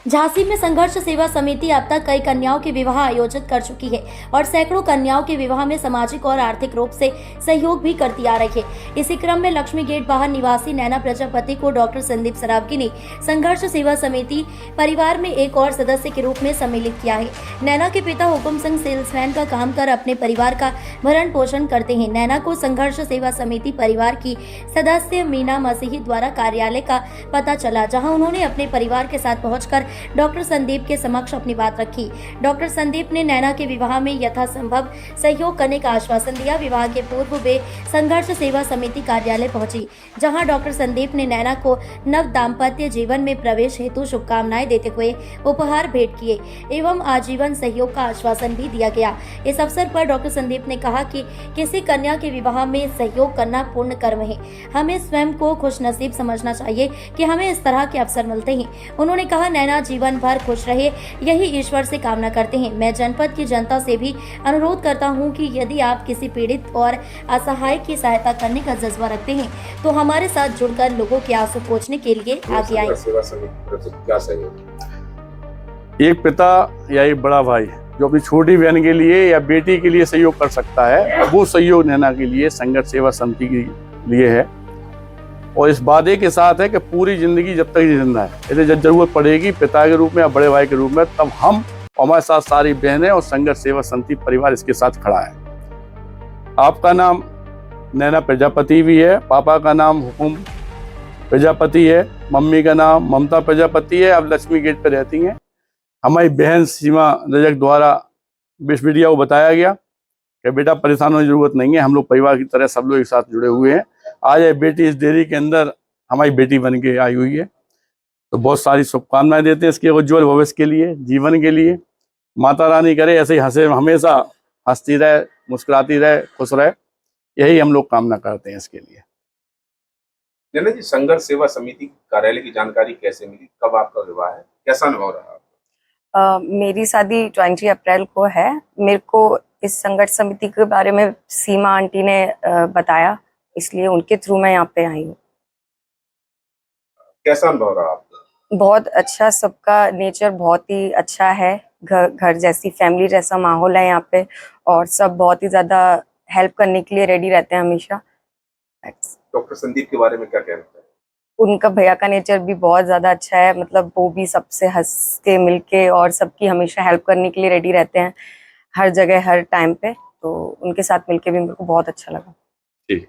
झांसी में संघर्ष सेवा समिति अब तक कई कन्याओं के विवाह आयोजित कर चुकी है और सैकड़ों कन्याओं के विवाह में सामाजिक और आर्थिक रूप से सहयोग भी करती आ रही है। इसी क्रम में लक्ष्मी गेट बाहर निवासी नैना प्रजापति को डॉक्टर संदीप सरावगी ने संघर्ष सेवा समिति परिवार में एक और सदस्य के रूप में सम्मिलित किया है। नैना के पिता हुकुम सिंह सेल्समैन का काम कर अपने परिवार का भरण पोषण करते हैं। नैना को संघर्ष सेवा समिति परिवार की सदस्य मीना मसीही द्वारा कार्यालय का पता चला, जहां उन्होंने अपने परिवार के साथ पहुंचकर डॉक्टर संदीप के समक्ष अपनी बात रखी। डॉक्टर संदीप ने नैना के विवाह में यथासंभव सहयोग करने का आश्वासन दिया। विवाह के पूर्व वे संघर्ष सेवा समिति कार्यालय पहुंची, जहां डॉक्टर संदीप ने नैना को नव दाम्पत्य जीवन में प्रवेश हेतु शुभकामनाएं देते हुए उपहार भेंट किए एवं आजीवन सहयोग का आश्वासन भी दिया गया। इस अवसर पर डॉक्टर संदीप ने कहा कि किसी कन्या के विवाह में सहयोग करना पुण्य कर्म है। हमें स्वयं को खुशनसीब समझना चाहिए कि हमें इस तरह के अवसर मिलते हैं। उन्होंने कहा, नैना जीवन भर खुश रहे, यही ईश्वर से कामना करते हैं। मैं जनपद की जनता से भी अनुरोध करता हूं कि यदि आप किसी पीड़ित और असहाय की सहायता करने का जज्बा रखते हैं तो हमारे साथ जुड़कर लोगों के आंसू पोंछने के लिए आगे आए। एक पिता या एक बड़ा भाई जो अपनी छोटी बहन के लिए या बेटी के लिए सहयोग कर सकता है, वो सहयोग नैना के लिए संघर्ष सेवा समिति के लिए है और इस वादे के साथ है कि पूरी जिंदगी जब तक ये जिंदा है, इसे जब जरूरत पड़ेगी पिता के रूप में या बड़े भाई के रूप में, तब हम और हमारे साथ सारी बहनें और संघर्ष सेवा समिति परिवार इसके साथ खड़ा है। आपका नाम नैना प्रजापति भी है, पापा का नाम हुकुम प्रजापति है, मम्मी का नाम ममता प्रजापति है। अब लक्ष्मी गेट पर रहती हैं। हमारी बहन सीमा रजक द्वारा इस मीडिया को बताया गया कि बेटा परेशान होने की जरूरत नहीं है, हम लोग परिवार की तरह सब लोग एक साथ जुड़े हुए हैं। आज ये बेटी इस डेयरी के अंदर हमारी बेटी बन के आई हुई है, तो बहुत सारी शुभकामनाएं देते हैं इसके उज्जवल भविष्य के लिए, जीवन के लिए। माता रानी करे ऐसे ही हंसे, हमेशा हंसती रहे, मुस्कुराती रहे, खुश रहे, यही हम लोग कामना करते हैं इसके लिए। नैना जी, संघर्ष सेवा समिति कार्यालय की जानकारी कैसे मिली? कब आपका विवाह है? कैसा अनुभव रहा? मेरी शादी 20 अप्रैल को है। मेरे को इस संघर्ष समिति के बारे में सीमा आंटी ने बताया, इसलिए उनके थ्रू मैं यहाँ पे आई हूँ। कैसा अनुभव रहा आपका? बहुत अच्छा, सबका नेचर बहुत ही अच्छा है। घर जैसी, फैमिली जैसा माहौल है यहाँ पे और सब बहुत ही ज्यादा हेल्प करने के लिए रेडी रहते हैं हमेशा। डॉक्टर संदीप के बारे में क्या कहना है? उनका भैया का नेचर भी बहुत ज्यादा अच्छा है, मतलब वो भी सबसे हंस के मिलके और सबकी हमेशा हेल्प करने के लिए रेडी रहते हैं, हर जगह हर टाइम पे। तो उनके साथ मिलके भी मेरे को बहुत अच्छा लगा। ठीक।